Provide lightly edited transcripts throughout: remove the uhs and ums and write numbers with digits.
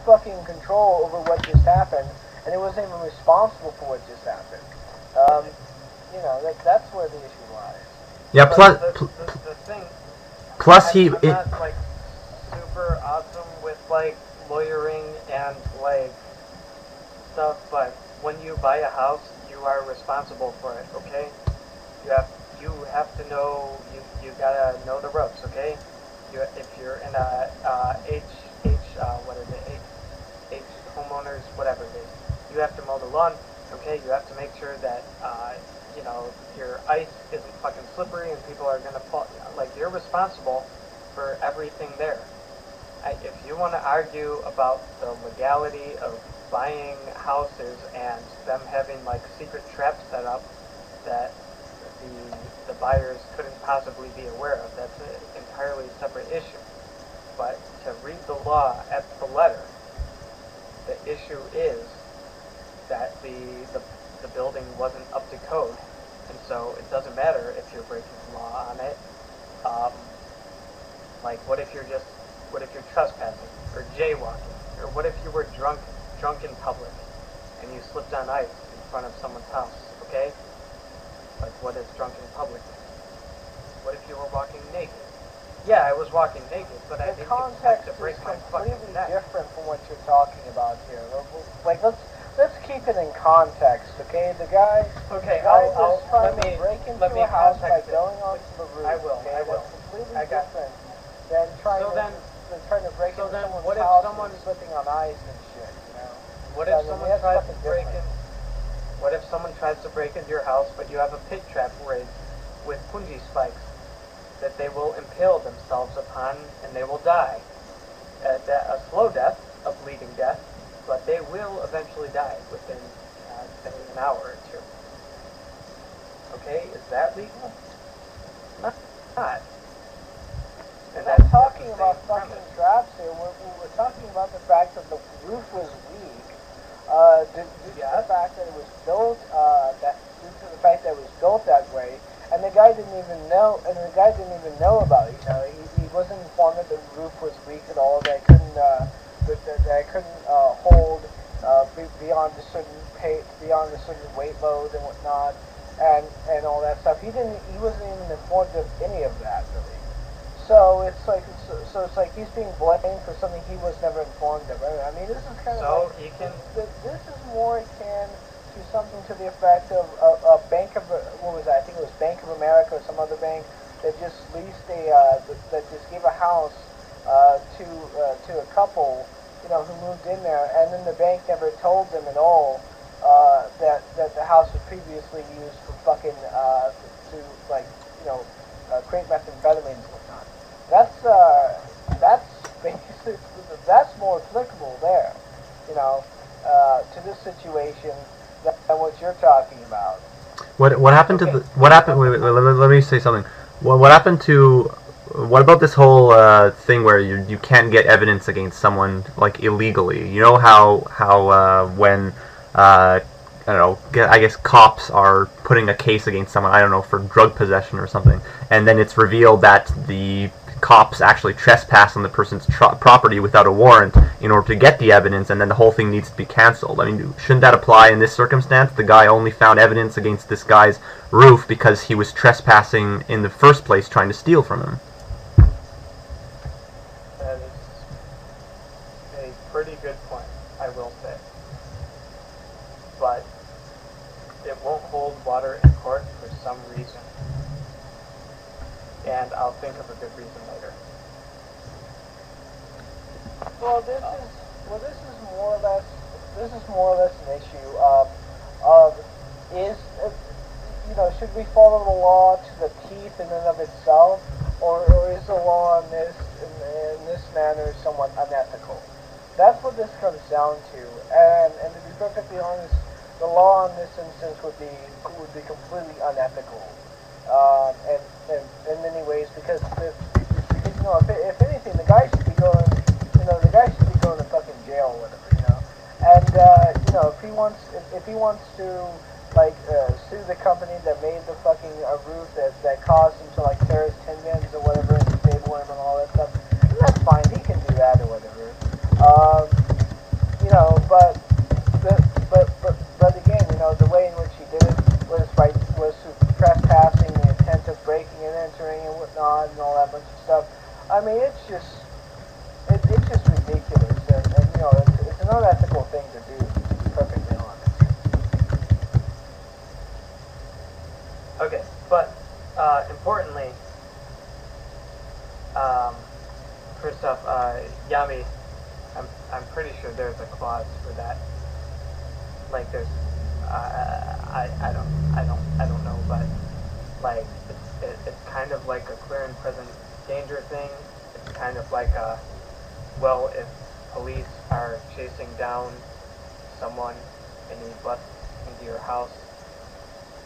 fucking control over what just happened, and he wasn't even responsible for what just happened. You know, that's where the issue lies. Yeah, plus, the thing, plus I'm not, like, super awesome with, like, lawyering and, like, stuff, but when you buy a house, you are responsible for it, okay? You have to know, you gotta know the ropes, okay? If you're in a H homeowners, whatever it is, you have to mow the lawn, okay? You have to make sure that, you know, your ice isn't fucking slippery and people are gonna fall. Like, you're responsible for everything there. If you want to argue about the legality of buying houses and them having, like, secret traps set up that the buyers couldn't possibly be aware of, that's an entirely separate issue. But to read the law at the letter, the issue is that the building wasn't up to code, and so it doesn't matter if you're breaking the law on it. Like, what if you're trespassing or jaywalking, or what if you were drunk in public and you slipped on ice in front of someone's house? Okay, like, what is drunk in public? What if you were walking naked? Yeah, I was walking naked, but I didn't expect to break my fucking neck. Completely different from what you're talking about here. Like, let's keep it in context, okay? The guy was trying to break into a house by going onto the roof. I will. That's completely different than trying to break into someone's house and slipping on ice and shit, you know? What if someone tries to break in? What if someone tries to break into your house, but you have a pit trap rigged with punji spikes that they will impale themselves upon and they will die? A slow death, a bleeding death, but they will eventually die within, say, an hour or two. Okay, is that legal? Not. We're not talking about fucking traps here. We're talking about the fact that the roof was weak. Due to the fact that it was built, that way, and the guy didn't even know. About it. You know, he wasn't informed that the roof was weak at all. That I couldn't hold beyond a certain weight load and whatnot, and all that stuff. He wasn't even informed of any of that really. So it's like he's being blamed for something he was never informed of. I mean, this is kind of this is more akin to something to the effect of a Bank of, what was that? I think it was Bank of America or some other bank that just leased that just gave a house to a couple, you know, who moved in there, and then the bank never told them at all that the house was previously used for fucking to, like, you know, create methamphetamines and whatnot. That's basically, that's more applicable there, you know, to this situation than what you're talking about. What happened to the what happened? Wait, let me say something. What happened to? What about this whole thing where you can't get evidence against someone, like, illegally? You know how when I don't know, I guess cops are putting a case against someone, I don't know, for drug possession or something, and then it's revealed that the cops actually trespass on the person's property without a warrant in order to get the evidence, and then the whole thing needs to be cancelled. I mean, shouldn't that apply in this circumstance? The guy only found evidence against this guy's roof because he was trespassing in the first place, trying to steal from him. That is a pretty good point, I will say. But it won't hold water in court for some reason. And I'll think of a good reason later. Well, this is more or less an issue of you know, should we follow the law to the teeth in and of itself, or is the law in this manner somewhat unethical? That's what this comes down to, and to be perfectly honest, the law in this instance would be completely unethical. In many ways, because you know, if anything, the guy should be going to fucking jail or whatever, you know. And you know, if he wants to, like, sue the company that made the fucking roof that caused him to, like, tear his tendons or whatever and disable him and all that stuff, that's fine. He can do that or whatever. I'm pretty sure there's a clause for that. Like there's, I don't know, but like it's kind of like a clear and present danger thing. It's kind of like a, well, if police are chasing down someone and he busts into your house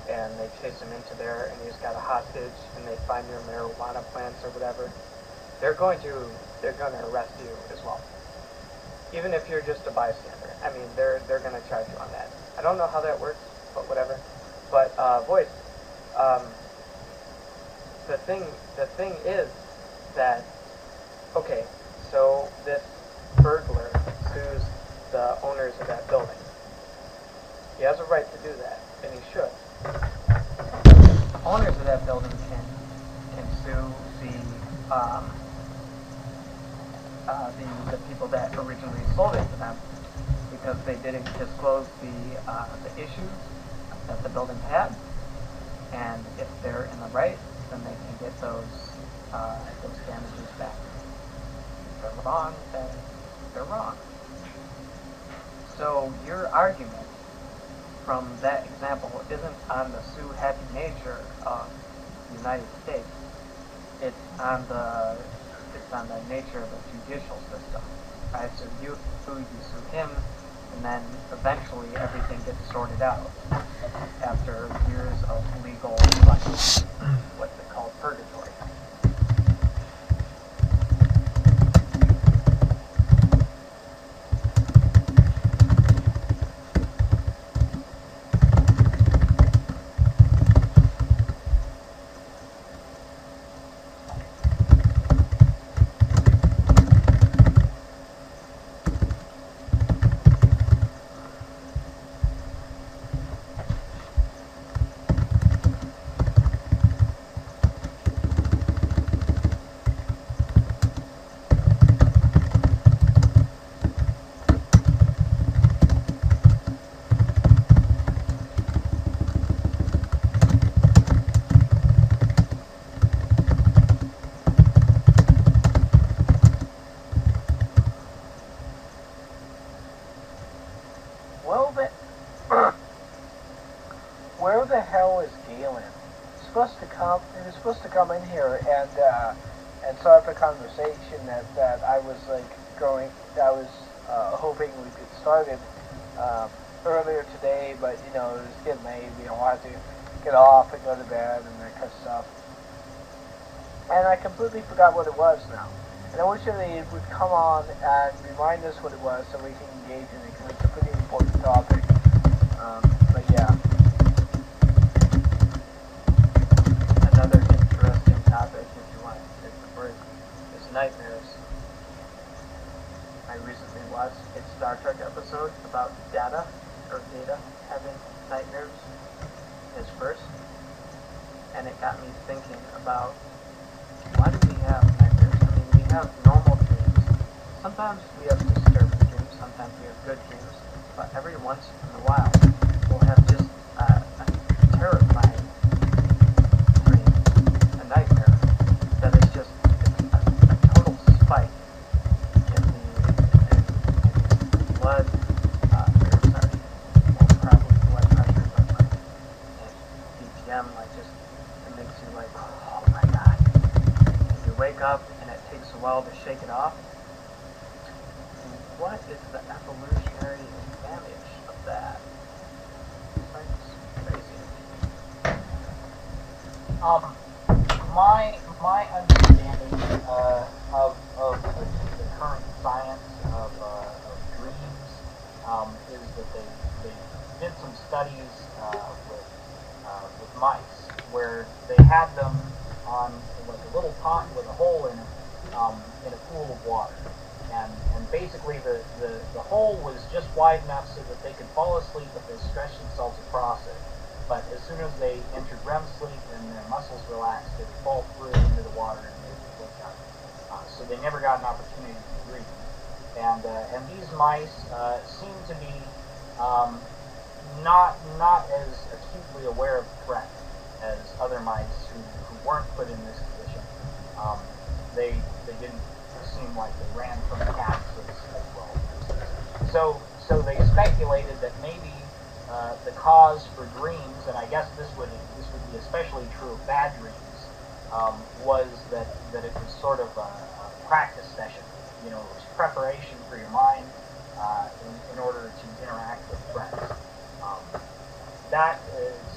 and they chase him into there and he's got a hostage and they find your marijuana plants or whatever, they're going to arrest you as well. Even if you're just a bystander. I mean, they're going to charge you on that. I don't know how that works, but whatever. But, voice, the thing is that, okay, so this burglar sues the owners of that building. He has a right to do that, and he should. Owners of that building can sue the people that originally sold it to them because they didn't disclose the issues that the building had, and if they're in the right, then they can get those damages back. If they're wrong, then they're wrong. So your argument from that example isn't on the sue-happy nature of the United States. It's on the nature of the judicial system. Right? So you sue him, and then eventually everything gets sorted out after years of legal, like, what's it called, purgatory. Where the hell is Galen? He was supposed to come in here and start up a conversation that I was hoping we could start it earlier today, but it was getting late. I wanted to get off and go to bed and that kind of stuff. And I completely forgot what it was now. And I wish that he would come on and remind us what it was so we can engage in it, because it's a pretty important topic. But yeah. Another interesting topic, if you want to take the break, is nightmares. I recently watched a Star Trek episode about Data having nightmares, his first, and it got me thinking about, why do we have nightmares? I mean, we have normal dreams. Sometimes we have disturbing dreams, sometimes we have good dreams, but every once in a while, we'll have just a terrifying dream, a nightmare, that is just a total spike in the blood, probably blood pressure, but like, BPM, like just, it makes you like, oh my god. You wake up and it takes a while to shake it off. What is the evolutionary advantage of that? It's crazy. My understanding of the current science of dreams is that they did some studies with mice where they had them on like a little pond with a hole in it in a pool of water. And basically the hole was just wide enough so that they could fall asleep if they stretched themselves across it. But as soon as they entered REM sleep and their muscles relaxed, they would fall through into the water and they would wake up. So they never got an opportunity to dream. And these mice seem to be not as acutely aware of threat as other mice who weren't put in this condition. They didn't seem like they ran from cats as well. So they speculated that maybe the cause for dreams, and I guess this would be especially true of bad dreams, was that it was sort of a practice session. You know, it was preparation for your mind in order to interact with friends. That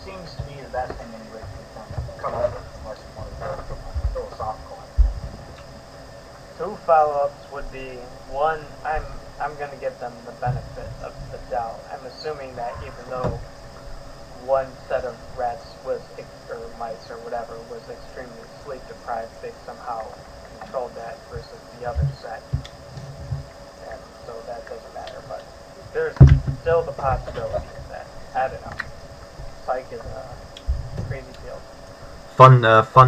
seems to be the best thing anybody can come up with, unless you want to go philosophical. Two follow-ups would be, one, I'm going to give them the benefit of the doubt. I'm assuming that even though one set of rats or mice or whatever was extremely sleep deprived, they somehow controlled that versus the other set. And so that doesn't matter, but there's still the possibility that, I don't know, psych is a crazy field. Fun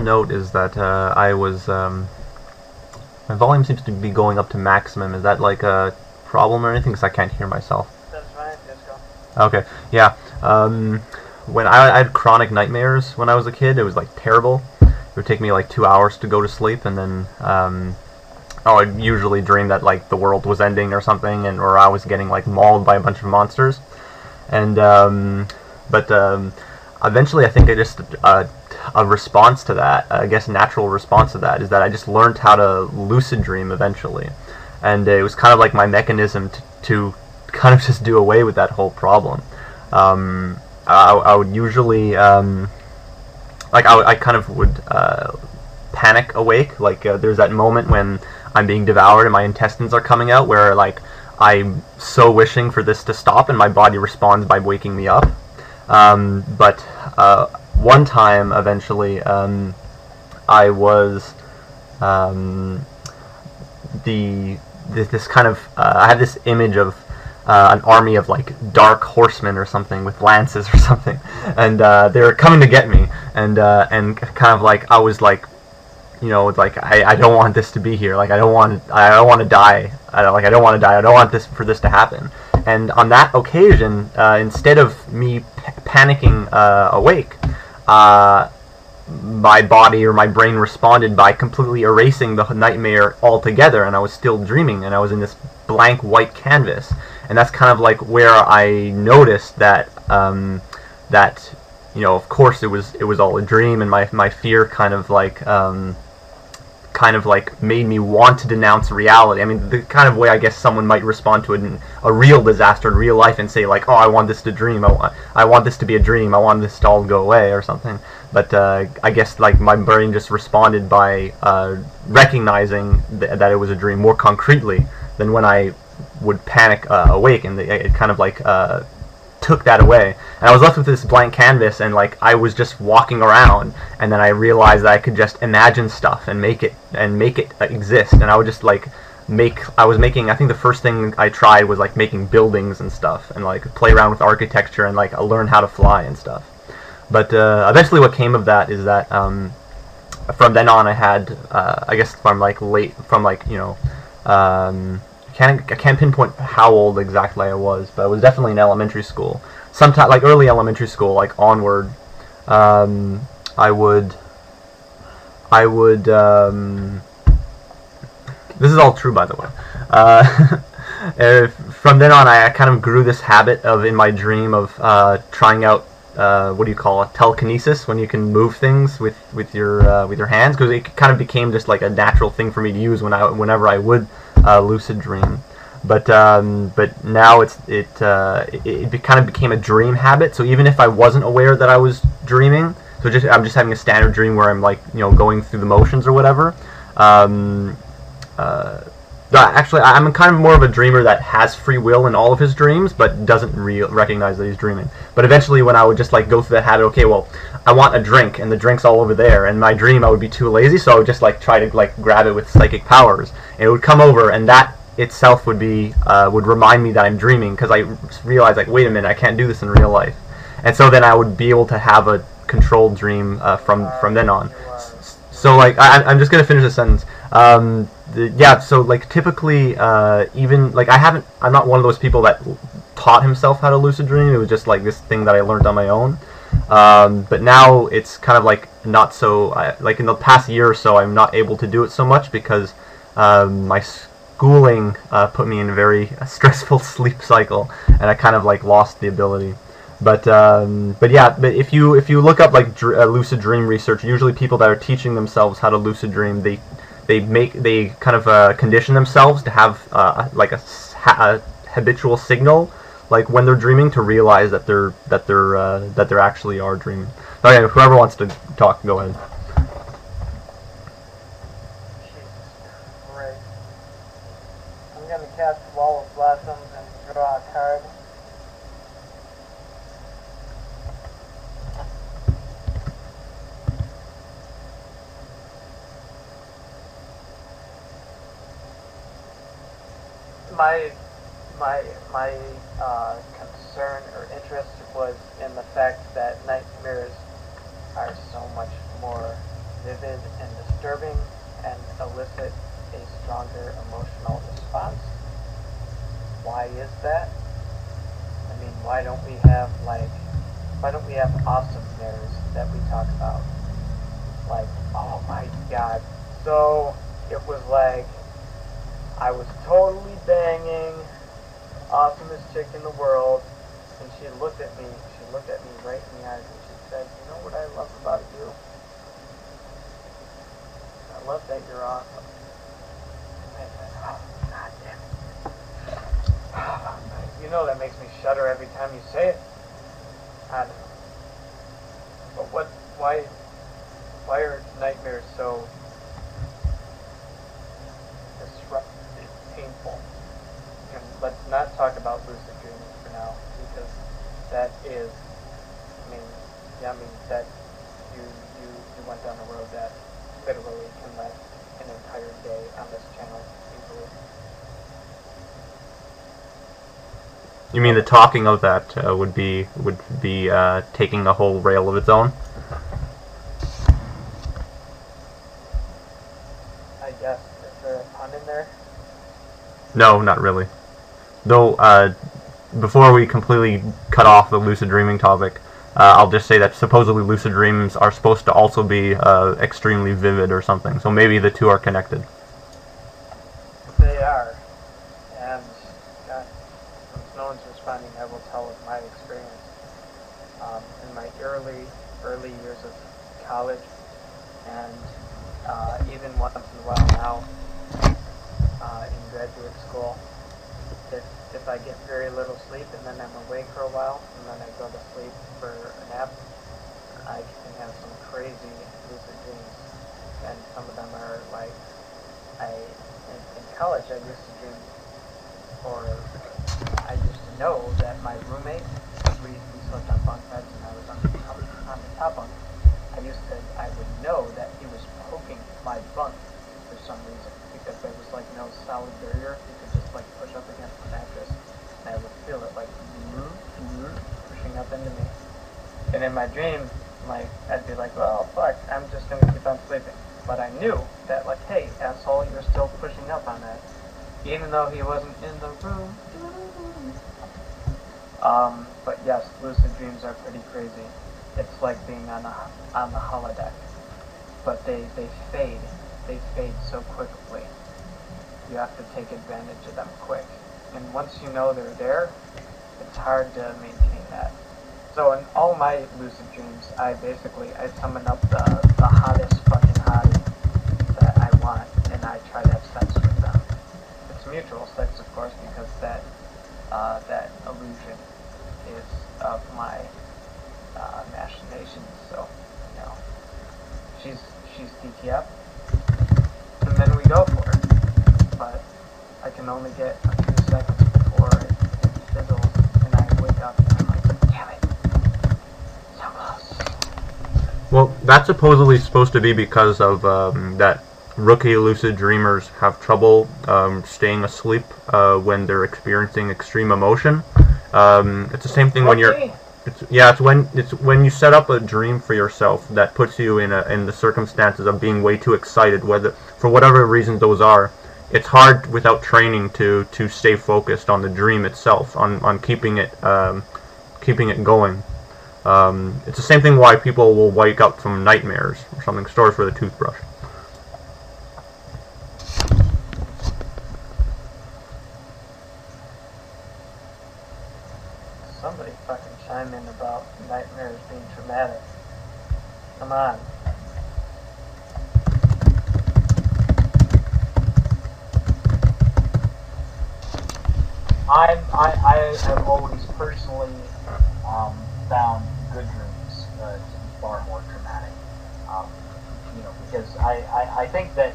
note is that I was my volume seems to be going up to maximum. Is that like a problem or anything? Because I can't hear myself. That's fine. Just go. Okay. Yeah. When I had chronic nightmares when I was a kid, it was like terrible. It would take me like 2 hours to go to sleep, and then I'd usually dream that like the world was ending or something, or I was getting like mauled by a bunch of monsters. And eventually, I think I just a response to that, I guess natural response to that, is that I just learned how to lucid dream eventually, and it was kind of like my mechanism to kind of just do away with that whole problem. I would usually I kind of would panic awake, like there's that moment when I'm being devoured and my intestines are coming out, where like I'm so wishing for this to stop and my body responds by waking me up. But one time, eventually, I was this kind of I had this image of an army of like dark horsemen or something with lances or something, and they were coming to get me, and kind of like I was like, you know, it's like I don't want this to be here. Like I don't want to die. I don't want to die. I don't want this to happen. And on that occasion, instead of me panicking awake, my body or my brain responded by completely erasing the nightmare altogether, and I was still dreaming, and I was in this blank white canvas. And that's kind of like where I noticed that that, you know, of course it was all a dream, and my fear kind of like made me want to denounce reality. I mean, the kind of way I guess someone might respond to a real disaster in real life and say like, oh, I want this to dream, I want this to be a dream, I want this to all go away or something. But I guess like my brain just responded by recognizing that it was a dream more concretely than when I would panic awake, and it kind of like took that away, and I was left with this blank canvas, and like I was just walking around, and then I realized that I could just imagine stuff and make it exist, and I would just like I think the first thing I tried was like making buildings and stuff, and like play around with architecture, and like learn how to fly and stuff. But eventually what came of that is that from then on I had I guess I can't pinpoint how old exactly I was, but I was definitely in elementary school. Sometime like early elementary school, like onward, I would this is all true, by the way. From then on, I kind of grew this habit of, in my dream, of trying out what do you call it, telekinesis, when you can move things with your hands, because it kind of became just like a natural thing for me to use whenever I would lucid dream. But now it kind of became a dream habit. So even if I wasn't aware that I was dreaming, so I'm just having a standard dream where I'm like, you know, going through the motions or whatever. Actually, I'm kind of more of a dreamer that has free will in all of his dreams, but doesn't recognize that he's dreaming. But eventually, when I would just like go through that habit, okay, well, I want a drink, and the drink's all over there, and my dream I would be too lazy, so I would just like try to like grab it with psychic powers, and it would come over, and that itself would be would remind me that I'm dreaming, because I realized like, wait a minute, I can't do this in real life, and so then I would be able to have a controlled dream from then on. So like I'm just gonna finish the sentence. Yeah, so like typically, even like I'm not one of those people that taught himself how to lucid dream. It was just like this thing that I learned on my own. But now it's kind of like not so. Like in the past year or so, I'm not able to do it so much because my schooling put me in a very stressful sleep cycle, and I kind of like lost the ability. But yeah, but if you look up like lucid dream research, usually people that are teaching themselves how to lucid dream, they kind of condition themselves to have like a habitual signal, like when they're dreaming, to realize that they're actually are dreaming. Okay, whoever wants to talk, go ahead. Jesus Christ. I'm gonna cast Wall of Blossoms and draw a card. My concern or interest was in the fact that nightmares are so much more vivid and disturbing and elicit a stronger emotional response. Why is that? I mean, why don't we have awesome mirrors that we talk about? Like, oh my god. So it was like I was totally banging awesomest chick in the world, and she looked at me right in the eyes, and she said, you know what I love about you? I love that you're awesome. And I said, oh, god damn it. You know that makes me shudder every time you say it. I don't know. But why are nightmares so disruptive, painful? And let's not talk about lucid dreaming for now, because that is, that you went down a road that literally can last an entire day on this channel easily. You mean the talking of that would be taking a whole rail of its own? I guess. Is there a pun in there? No, not really. Though, before we completely cut off the lucid dreaming topic, I'll just say that supposedly lucid dreams are supposed to also be extremely vivid or something, so maybe the two are connected. They are. And since no one's responding, I will tell of my experience. In my early years of college, and even once in a while now, in graduate school, if I get very little sleep and then I'm awake for a while and then I go to sleep for a nap, I can have some crazy lucid dreams. And some of them are like, in college I used to dream, or I used to know that my roommate, we slept on bunk beds and I was on the top bunk, I would know that he was poking my bunk for some reason, because there was like no solid barrier. You could just like push up against the mattress, and I would feel it like pushing up into me. And in my dream, like I'd be like, well, fuck, I'm just gonna keep on sleeping. But I knew that, like, hey, asshole, you're still pushing up on that, even though he wasn't in the room. But yes, lucid dreams are pretty crazy. It's like being on the holodeck, but they fade. They fade so quickly. You have to take advantage of them quick. And once you know they're there, it's hard to maintain that. So in all my lucid dreams, I summon up the hottest fucking hottie that I want, and I try to have sex with them. It's mutual sex, of course, because that illusion is of my machinations. So, you know, she's DTF, and then we go for it. But I can only get a few seconds before it fizzles, and I wake up and I'm like, damn it, so close. Well, that's supposedly supposed to be because of that rookie lucid dreamers have trouble staying asleep when they're experiencing extreme emotion. It's the same thing when you're... It's when you set up a dream for yourself that puts you in the circumstances of being way too excited, whether for whatever reason those are. It's hard without training to stay focused on the dream itself, on keeping it going. It's the same thing why people will wake up from nightmares or something. Story for the toothbrush. somebody fucking chime in about nightmares being traumatic. Come on. I have always personally found good dreams to be far more traumatic. Because I think that,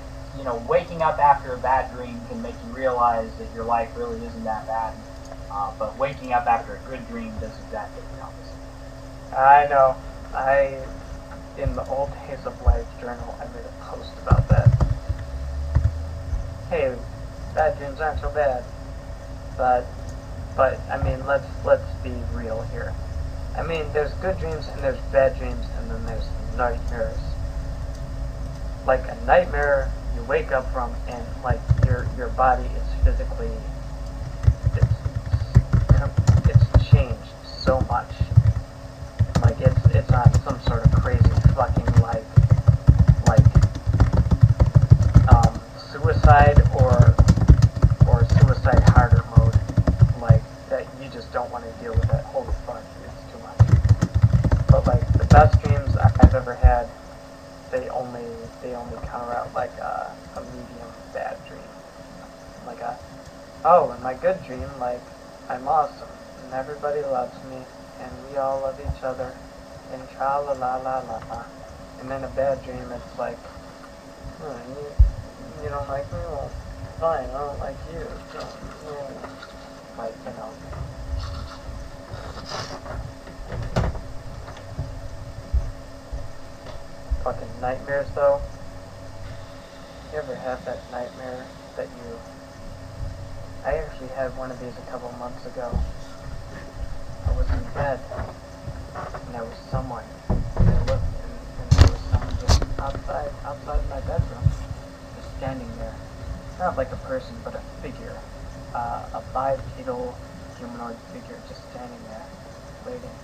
waking up after a bad dream can make you realize that your life really isn't that bad. But waking up after a good dream does exactly the opposite. I know. In the old days of life journal, I made a post about that. Hey, bad dreams aren't so bad. But I mean, let's be real here. I mean, there's good dreams and there's bad dreams and then there's nightmares. Like a nightmare, you wake up from and like your body is physically it's changed so much. Like it's on some sort of crazy fucking like suicide or suicide harder mode. Like that you just don't want to deal with that. Holy fuck, it's too much. But like the best dreams I've ever had, they only counter out like a medium bad dream. Like in my good dream, like I'm awesome and everybody loves me and we all love each other and tra la la la la la. And then a bad dream, it's like, you don't like me? Well, fine, I don't like you. So, like, Fucking nightmares, though. You ever have that nightmare that you... I actually had one of these a couple months ago. I was in bed, and there was someone. And I looked, and there was someone just outside my bedroom, just standing there. Not like a person, but a figure. A bipedal humanoid figure just standing there, waiting.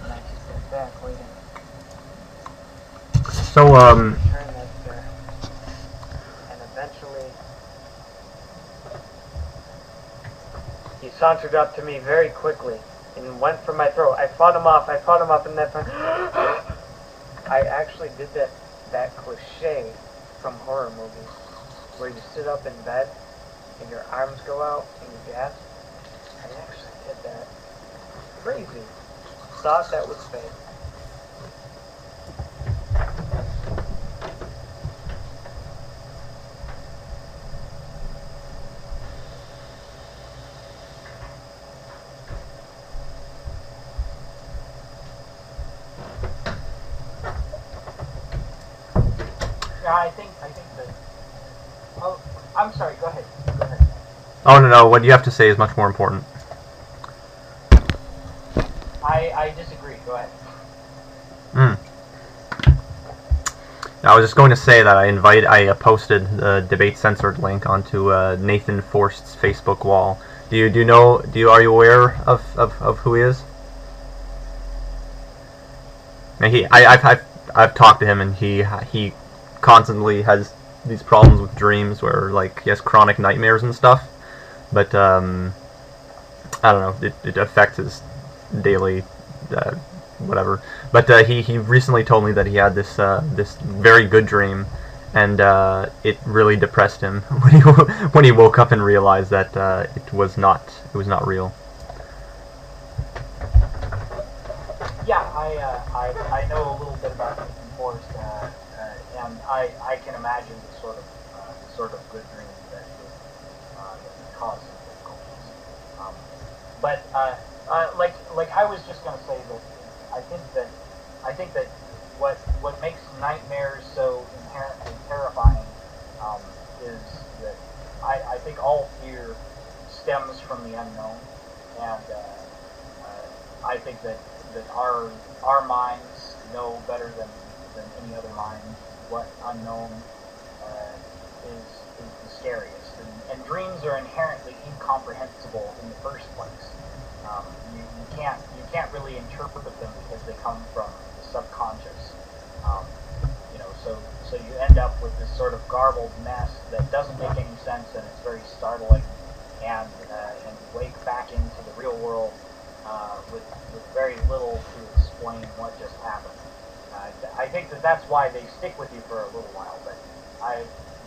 And I just sit back, waiting. So, Turn that there. And eventually, he sauntered up to me very quickly and went for my throat. I fought him off, and that time, I actually did that cliche from horror movies, where you sit up in bed and your arms go out and you gasp. I actually did that. Crazy. Thought that was fake. Yeah, I think that. Oh, I'm sorry. Go ahead. oh no, what you have to say is much more important. I disagree. Go ahead. I was just going to say that I posted the Debate Censored link onto Nathan Forst's Facebook wall. Are you aware of who he is? And I've talked to him, and he constantly has these problems with dreams where like he has chronic nightmares and stuff. But I don't know, it affects his daily whatever. But he recently told me that he had this very good dream, and it really depressed him when he woke up and realized that it was not real. Yeah, I know a little bit about Nathan Forst, and I can imagine the sort of good dream that would cause some difficulties. But like I was just going to say that I think that what makes nightmares so inherently terrifying is that I think all fear stems from the unknown, and I think that our minds know better than any other mind what unknown is the scariest, and dreams are inherently incomprehensible in the first place. You can't really interpret them because they come from the subconscious. So you end up with this sort of garbled mess that doesn't make any sense, and it's very startling and wake back into the real world with very little to explain what just happened. I think that's why they stick with you for a little while, but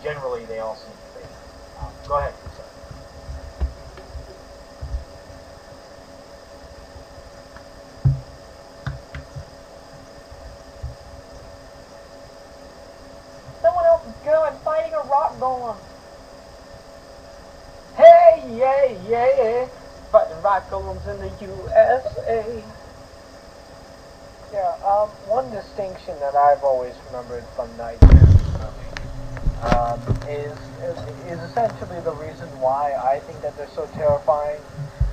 generally they all seem to fade. Go ahead, Lisa. Someone else is going fighting a rock golem. Hey, yeah, fighting rock golems in the USA. Yeah, one distinction that I've always remembered from nightmares is essentially the reason why I think that they're so terrifying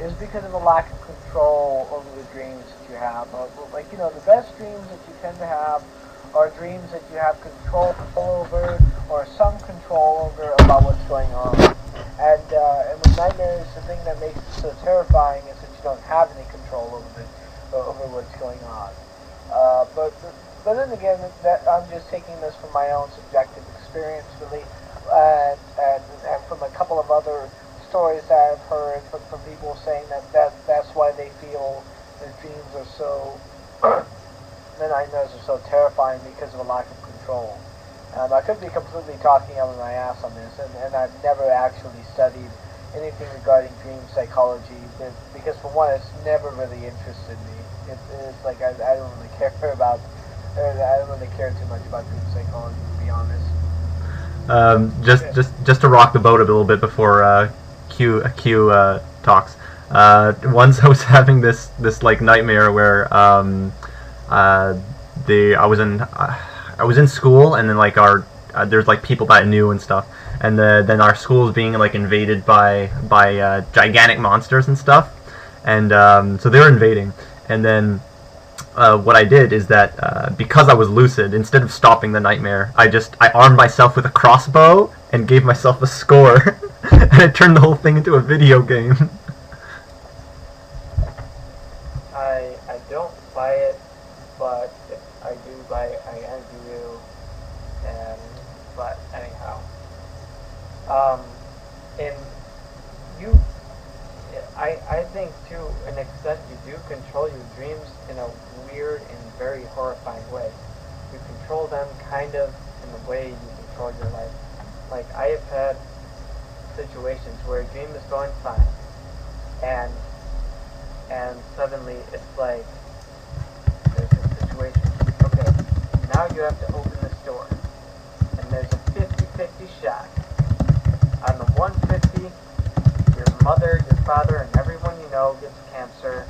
is because of the lack of control over the dreams that you have. Like, you know, the best dreams that you tend to have are dreams that you have control over or some control over about what's going on. And with nightmares, the thing that makes it so terrifying is that you don't have any control over what's going on. But then again, that I'm just taking this from my own subjective experience, really, and from a couple of other stories that I've heard from people saying that's why they feel their dreams are so, the nightmares are so terrifying because of a lack of control. I could be completely talking out of my ass on this, and I've never actually studied anything regarding dream psychology, because for one, it's never really interested me. It's like I don't really care about, I don't really care too much about dream psychology, to be honest. Just to rock the boat a little bit before Q talks. Once I was having this like nightmare where I was in school, and then like there's like people that I knew and stuff, and then our school was being like invaded by gigantic monsters and stuff, and so they were invading, and then what I did is that because I was lucid, instead of stopping the nightmare, I armed myself with a crossbow and gave myself a score, and I turned the whole thing into a video game. I don't buy it, but if I do buy it, I envy you. But anyhow, and I think to an extent you do control your dreams in a weird and very horrifying way. You control them kind of in the way you control your life. Like, I have had situations where a dream is going fine, and suddenly it's like there's a situation. Okay, now you have to open this door, and there's a 50-50 shot. On the 150, your mother, your father, and everyone you know gets cancer,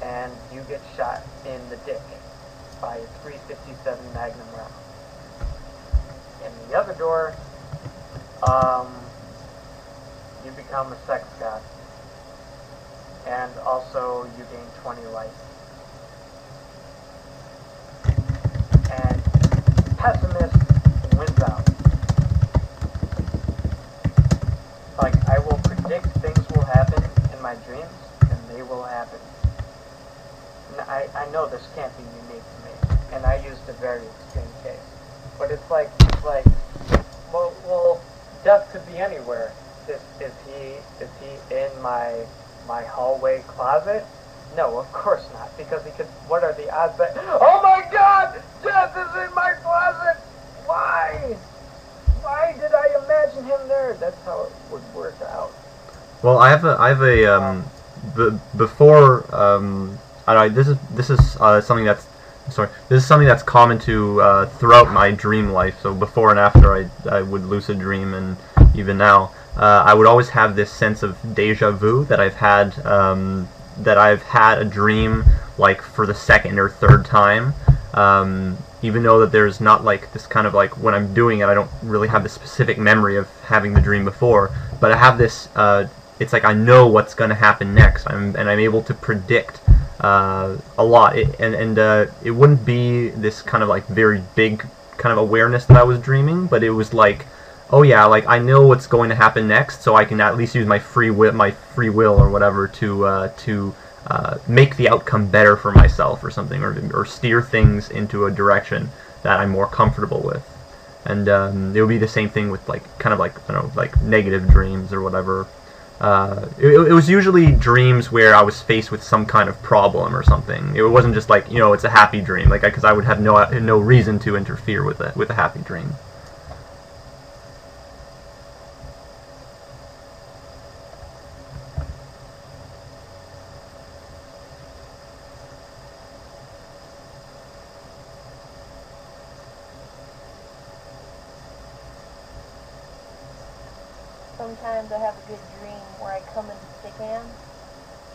and you get shot in the dick by a .357 Magnum round. In the other door, you become a sex god, and also you gain 20 life. And pessimist wins out. Like, I will predict things will happen in my dreams, and they will happen. And I know this can't be unique to me, and I used a very extreme case. But it's like, well, death could be anywhere. Is he in my hallway closet? No, of course not, because he could. What are the odds that? Oh my God! Death is in my closet. Why? Why did I imagine him there? That's how it would work out. Well, I have a before I don't know, this is something that's this is something that's common to throughout my dream life. So before and after I would lucid dream, and even now I would always have this sense of deja vu that I've had a dream like for the second or third time. Even though that there's not like this kind of like when I'm doing it, I don't really have the specific memory of having the dream before, but I have this. It's like I know what's going to happen next, and I'm able to predict a lot. It wouldn't be this kind of like very big kind of awareness that I was dreaming, but it was like, oh yeah, like I know what's going to happen next, so I can at least use my free will or whatever to make the outcome better for myself or something, or steer things into a direction that I'm more comfortable with. And it would be the same thing with like kind of like, I don't know, like negative dreams or whatever. It was usually dreams where I was faced with some kind of problem or something. It wasn't just like, it's a happy dream, like, because I would have no reason to interfere with a happy dream. Sometimes I have a good dream where I come into Stickam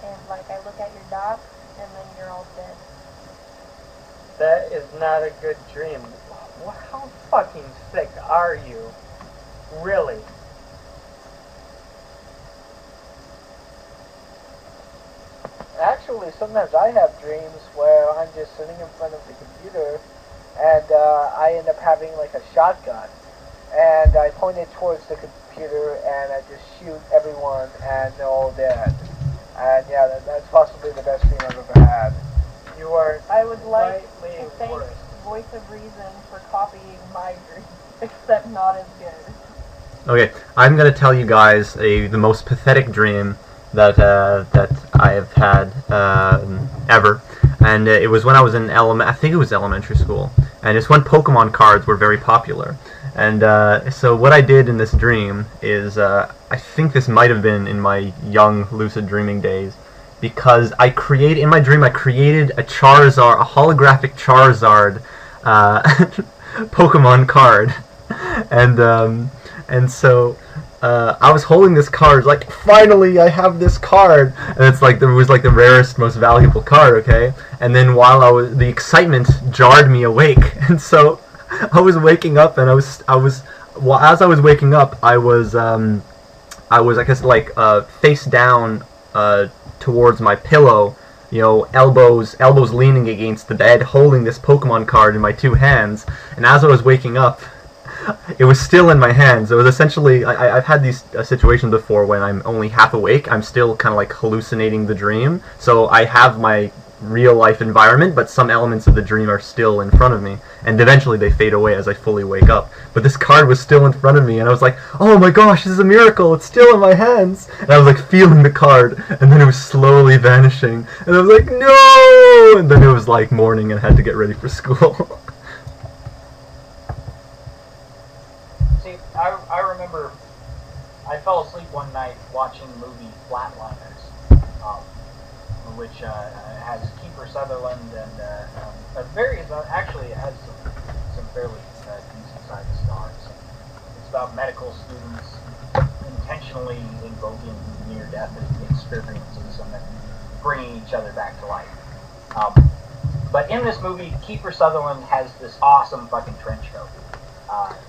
and like I look at your doc and then you're all dead. That is not a good dream. How fucking sick are you? Really? Actually, sometimes I have dreams where I'm just sitting in front of the computer and I end up having like a shotgun. And I point it towards the computer and I just shoot everyone and they're all dead. And yeah, that's possibly the best dream I've ever had. You are I would like slightly to thank worse. Voice of Reason for copying my dream, except not as good. Okay, I'm gonna tell you guys the most pathetic dream that I have had ever, and it was when I was in I think it was elementary school, and it's when Pokemon cards were very popular. And so what I did in this dream is, I think this might have been in my young lucid dreaming days, because in my dream I created a Charizard, a holographic Charizard Pokemon card, and so I was holding this card, like, finally I have this card, and it was like the rarest, most valuable card, okay? And then the excitement jarred me awake, and so I was waking up, and as I was waking up, I was I guess like face down towards my pillow, elbows leaning against the bed, holding this Pokemon card in my two hands. And as I was waking up, it was still in my hands. It was essentially, I've had these situations before when I'm only half awake. I'm still kind of like hallucinating the dream. So I have my real life environment, but some elements of the dream are still in front of me, and eventually they fade away as I fully wake up. But this card was still in front of me, and I was like, oh my gosh, this is a miracle, it's still in my hands. And I was like feeling the card, and then it was slowly vanishing, and I was like, no! And then it was like morning and I had to get ready for school. See, I remember I fell asleep one night watching the movie Flatliners, which has Kiefer Sutherland and various, actually it has some fairly decent-sized stars. It's about medical students intentionally invoking near-death experiences and then bringing each other back to life. But in this movie, Kiefer Sutherland has this awesome fucking trench coat.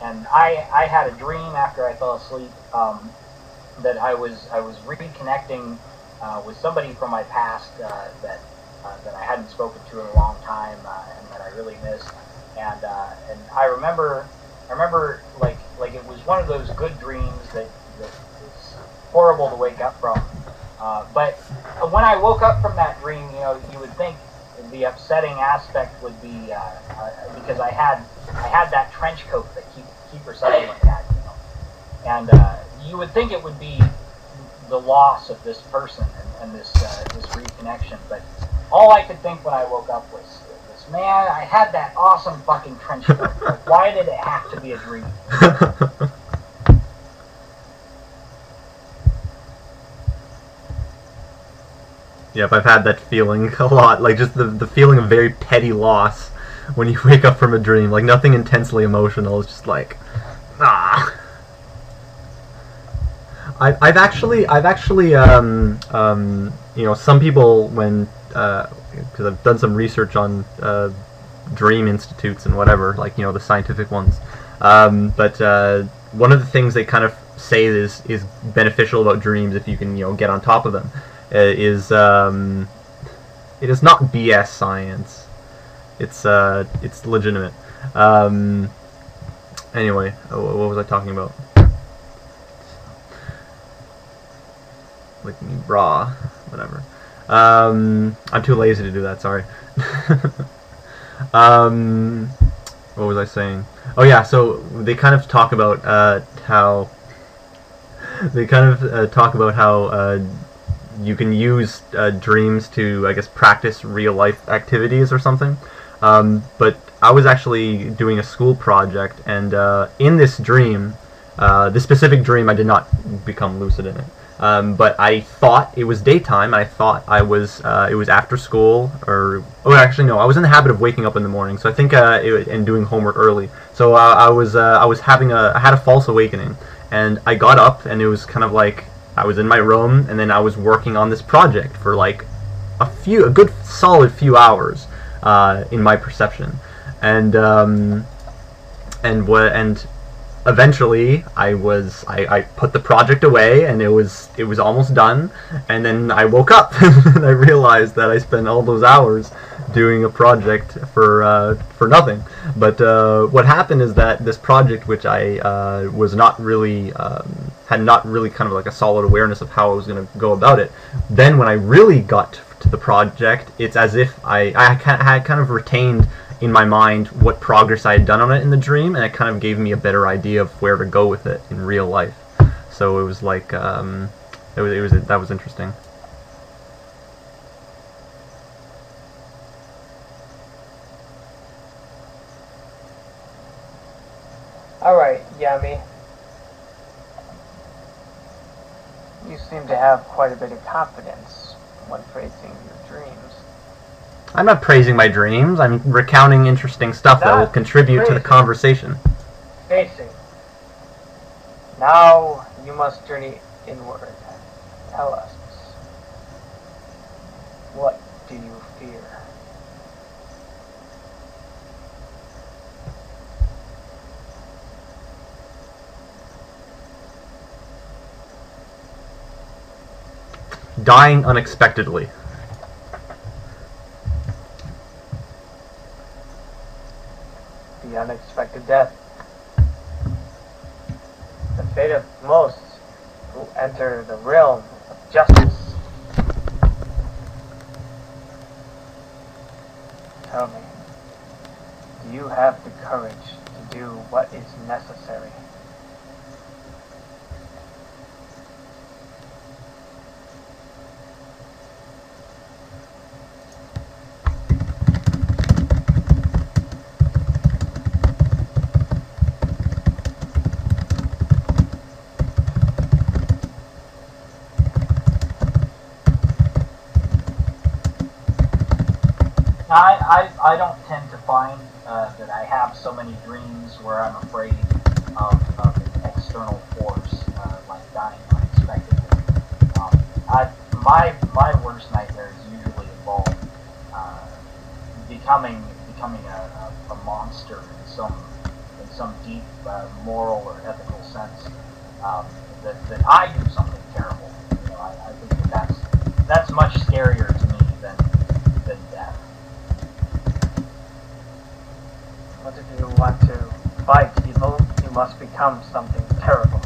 And I had a dream after I fell asleep that I was reconnecting with somebody from my past that I hadn't spoken to in a long time and that I really missed. And I remember like it was one of those good dreams that is horrible to wake up from. But when I woke up from that dream, you would think the upsetting aspect would be because I had that trench coat that Kiefer Sutherland had, and you would think it would be the loss of this person and this reconnection, but all I could think when I woke up was, man, I had that awesome fucking trench coat. Like, why did it have to be a dream? Yep, I've had that feeling a lot, like just the feeling of very petty loss when you wake up from a dream, like nothing intensely emotional, it's just like, ah. I've actually, some people, when, because I've done some research on dream institutes and whatever, like, the scientific ones, but one of the things they kind of say is beneficial about dreams, if you can, get on top of them, is it is not BS science. It's legitimate. Anyway, what was I talking about? Like me raw, whatever. I'm too lazy to do that. Sorry. What was I saying? Oh yeah, so they kind of talk about how they kind of talk about how you can use dreams to, I guess, practice real life activities or something. But I was actually doing a school project, and in this dream, this specific dream, I did not become lucid in it. But I thought it was daytime. I thought it was after school, actually no, I was in the habit of waking up in the morning. So I think and doing homework early. So I had a false awakening, and I got up, and it was kind of like I was in my room, and then I was working on this project for like a good solid few hours in my perception, and eventually I put the project away, and it was almost done, and then I woke up and I realized that I spent all those hours doing a project for nothing. But what happened is that this project, which I was not really had not really kind of like a solid awareness of how I was going to go about it, then when I really got to the project, it's as if I had kind of retained in my mind what progress I had done on it in the dream, and it kind of gave me a better idea of where to go with it in real life. So it was like that was interesting. Alright, Yami. You seem to have quite a bit of confidence when praising your dreams. I'm not praising my dreams. I'm recounting interesting stuff that will contribute to the conversation. Facing. Now you must journey inward. Tell us. What do you fear? Dying unexpectedly. The unexpected death. The fate of most who enter the realm of justice. Tell me, do you have the courage to do what is necessary? I don't tend to find that I have so many dreams where I'm afraid of an external force, like dying unexpectedly. My worst nightmares usually involve becoming a monster in some deep moral or ethical sense. That I do something terrible. You know, I think that's much scarier to me than death. But if you want to fight evil, you must become something terrible.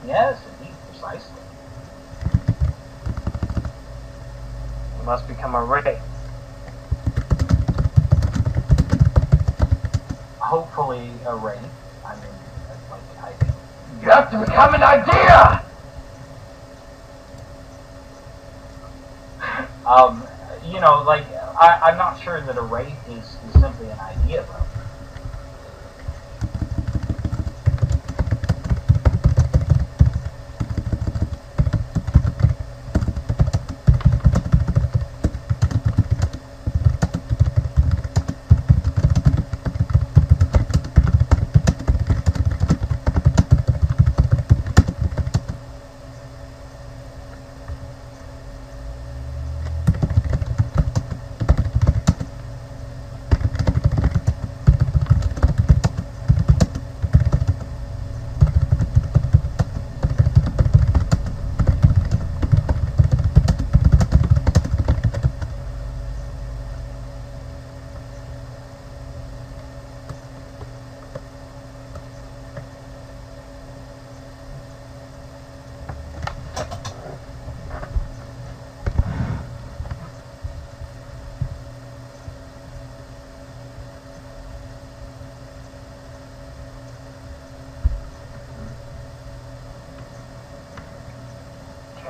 Yes, indeed, precisely. You must become a ray. Hopefully a ray. I mean, I think You have to become an idea! You know, like, I'm not sure that a ray is simply an idea, though.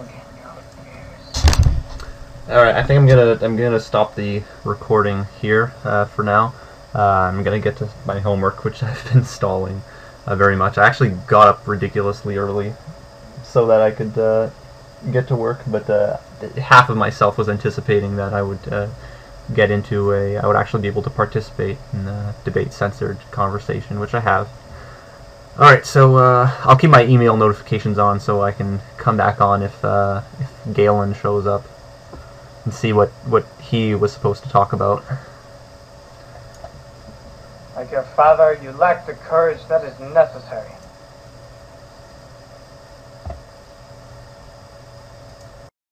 thinking of is... All right, I think I'm gonna stop the recording here for now. I'm gonna get to my homework, which I've been stalling very much. I actually got up ridiculously early so that I could get to work, but half of myself was anticipating that I would I would actually be able to participate in the Debate Censored conversation, which I have. Alright, so I'll keep my email notifications on so I can come back on if Galen shows up and see what he was supposed to talk about. Like your father, you lack the courage that is necessary.